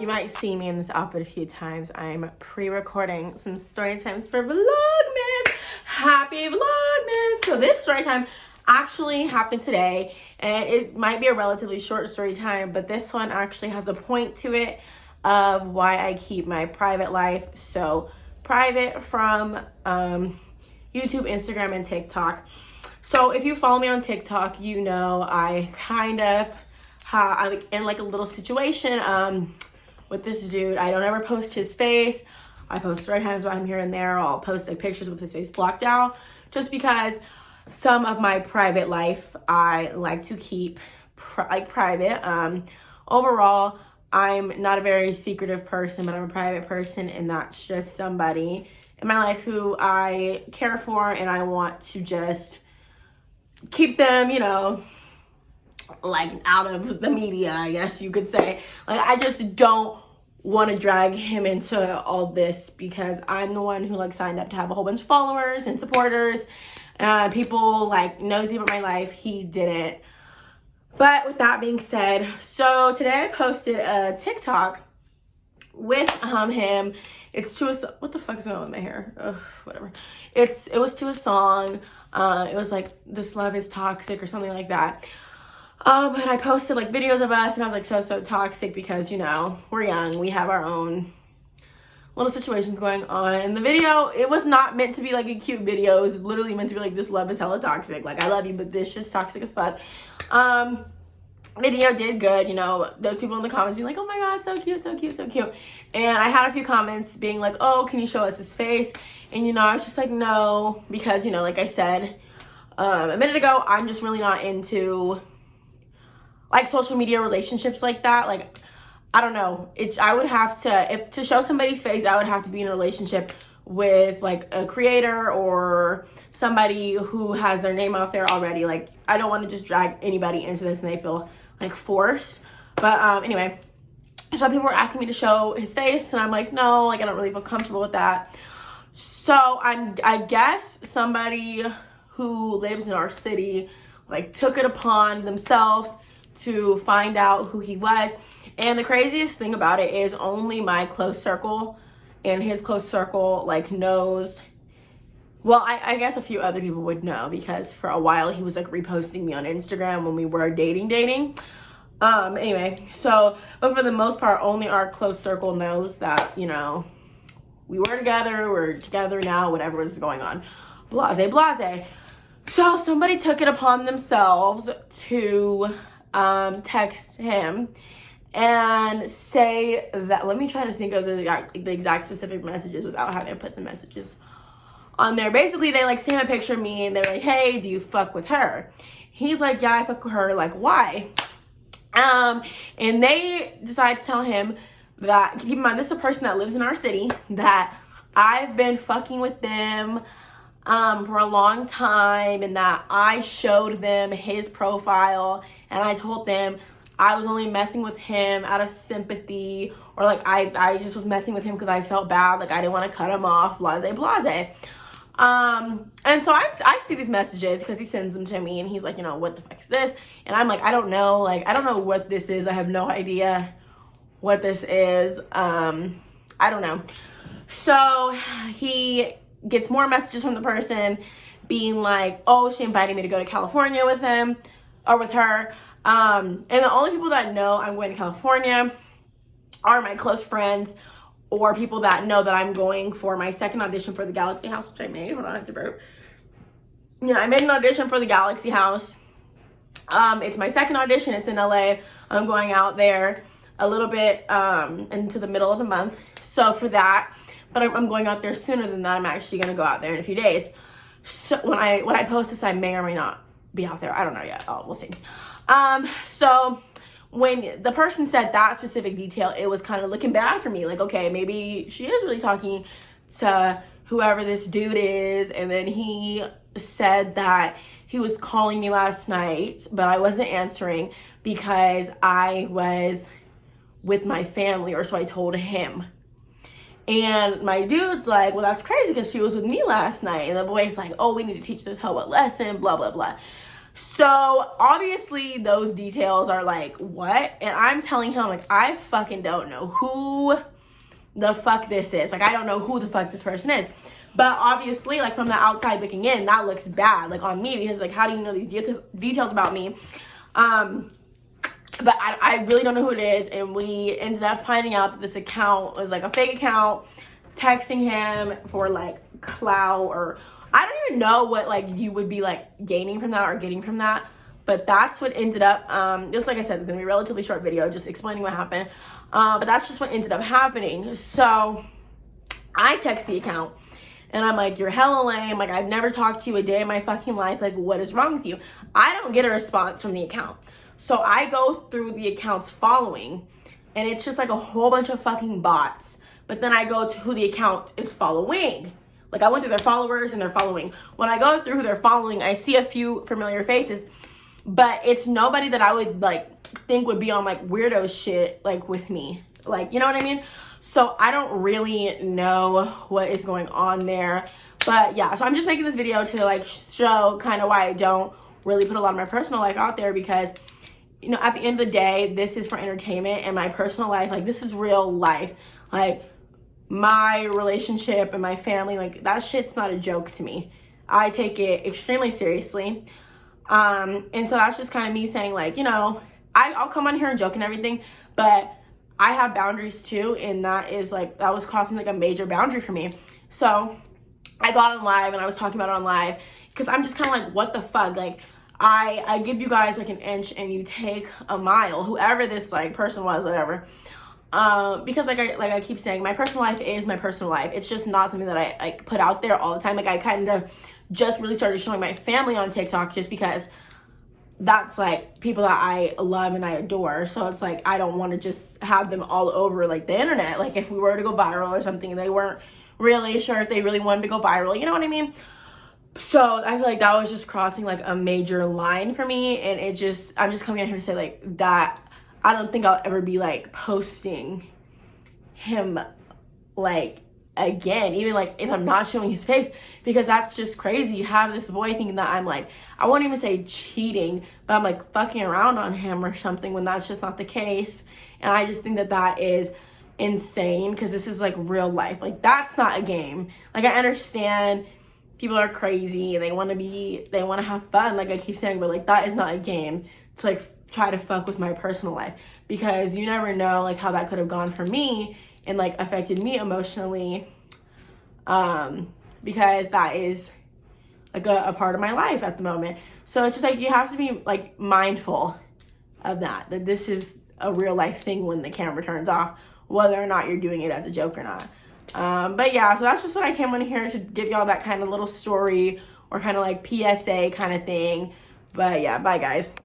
you might see me in this outfit a few times. I'm pre-recording some story times for Vlogmas. Happy Vlogmas! So this story time actually happened today, and it might be a relatively short story time, but this one actually has a point to it of why I keep my private life so private from YouTube, Instagram, and TikTok. So if you follow me on TikTok, you know I kind of I'm in like a little situation with this dude. I don't ever post his face. I post story times about him here and there. I'll post like pictures with his face blocked out just because some of my private life I like to keep private. Overall, I'm not a very secretive person, but I'm a private person, and that's just somebody in my life who I care for, and I want to just keep them, you know, like out of the media, I guess you could say. Like, I just don't want to drag him into all this because I'm the one who like signed up to have a whole bunch of followers and supporters. People like nosy about my life. He didn't. But with that being said, so today I posted a TikTok with him. It's to a, what the fuck is going on with my hair? Ugh, whatever. It was to a song. It was like, "This love is toxic" or something like that. And I posted like videos of us, and I was like, so toxic because, you know, we're young. We have our own little situations going on. And the video, it was not meant to be like a cute video. It was literally meant to be like, "This love is hella toxic. Like, I love you, but this shit's toxic as fuck." Video did good, you know. Those people in the comments being like, "Oh my god, so cute, so cute, so cute." And I had a few comments being like, "Oh, can you show us his face?" And, you know, I was just like, no, because, you know, like I said a minute ago, I'm just really not into like social media relationships like that. Like, I don't know. I would have to, to show somebody's face, I would have to be in a relationship with like a creator or somebody who has their name out there already. Like, I don't want to just drag anybody into this and they feel like forced. But anyway, so people were asking me to show his face, and I'm like, no, like I don't really feel comfortable with that. So I guess somebody who lives in our city like took it upon themselves to find out who he was. And the craziest thing about it is only my close circle and his close circle like knows. Well, I guess a few other people would know because for a while he was like reposting me on Instagram when we were dating. Anyway, so, but for the most part, only our close circle knows that, you know, we were together, we're together now, whatever is going on. Blase. So somebody took it upon themselves to text him and say that, let me try to think of the exact specific messages without having to put the messages on there. Basically, they like sent a picture of me and they're like, "Hey, do you fuck with her?" He's like, "Yeah, I fuck with her." Like, why? And they decide to tell him that, keep in mind, this is a person that lives in our city, that I've been fucking with them for a long time, and that I showed them his profile and I told them I was only messing with him out of sympathy, or like I just was messing with him because I felt bad, like I didn't want to cut him off, blase. And so I see these messages because he sends them to me, and he's like, you know, "What the fuck is this?" And I'm like, I don't know, like I don't know what this is. I have no idea what this is. I don't know. So he gets more messages from the person being like, "Oh, she invited me to go to California with him or with her." And the only people that know I'm going to California are my close friends or people that know that I'm going for my second audition for the Galaxy House, which I made. Hold on, I have to burp. Yeah, I made an audition for the Galaxy House. It's my second audition. It's in LA. I'm going out there a little bit into the middle of the month. So for that, but I'm going out there sooner than that. I'm actually going to go out there in a few days. So when I post this, I may or may not be out there. I don't know yet. Oh, we'll see. So when the person said that specific detail, it was kind of looking bad for me. Like, okay, maybe she is really talking to whoever this dude is. And then he said that he was calling me last night, but I wasn't answering because I was with my family, or so I told him. And my dude's like, "Well, that's crazy because she was with me last night." And the boy's like, "Oh, we need to teach this hoe a lesson, blah, blah, blah." So obviously those details are like, what? And I'm telling him, like, I fucking don't know who the fuck this is. Like, I don't know who the fuck this person is. But obviously, like, from the outside looking in, that looks bad, like, on me, because, like, how do you know these details about me? But I really don't know who it is, and we ended up finding out that this account was, like, a fake account, texting him for, like, clout, or I don't even know what, like, you would be, like, gaining from that or getting from that, but that's what ended up, just like I said, it's gonna be a relatively short video, just explaining what happened, but that's just what ended up happening. So I text the account, and I'm like, you're hella lame, like, I've never talked to you a day in my fucking life, like, what is wrong with you? I don't get a response from the account. So I go through the account's following, and it's just like a whole bunch of fucking bots. But then I go to who the account is following. Like, I went through their followers and their following. When I go through who they're following, I see a few familiar faces, but it's nobody that I would, like, think would be on, like, weirdo shit, like, with me. Like, you know what I mean? So I don't really know what is going on there. But yeah, so I'm just making this video to, like, show kind of why I don't really put a lot of my personal life out there, because, you know, at the end of the day, this is for entertainment, and my personal life, like, this is real life. Like, my relationship and my family, like, that shit's not a joke to me. I take it extremely seriously. And so that's just kind of me saying, like, you know, I'll come on here and joke and everything, but I have boundaries too, and that is, like, that was crossing, like, a major boundary for me. So I got on live, and I was talking about it on live, because I'm just kind of like, what the fuck? Like, I give you guys, like, an inch and you take a mile, whoever this, like, person was, whatever. Because like I keep saying, my personal life is my personal life. It's just not something that I, like, put out there all the time. Like, I kind of just really started showing my family on TikTok, just because that's, like, people that I love and I adore. So it's like, I don't want to just have them all over, like, the internet. Like, if we were to go viral or something and they weren't really sure if they really wanted to go viral, you know what I mean? So I feel like that was just crossing, like, a major line for me, and I'm just coming out here to say, like, that I don't think I'll ever be, like, posting him, like, again, even, like, if I'm not showing his face, because that's just crazy. You have this boy thinking that I'm, like, I won't even say cheating, but I'm, like, fucking around on him or something, when that's just not the case. And I just think that that is insane, because this is, like, real life. Like, that's not a game. Like, I understand people are crazy and they want to have fun, like I keep saying, but, like, that is not a game to, like, try to fuck with my personal life, because you never know, like, how that could have gone for me and, like, affected me emotionally, because that is, like, a part of my life at the moment. So it's just, like, you have to be, like, mindful of that this is a real life thing when the camera turns off, whether or not you're doing it as a joke or not. But yeah, so that's just what I came on here to give y'all, that kind of little story, or kind of like PSA kind of thing. But yeah, bye guys.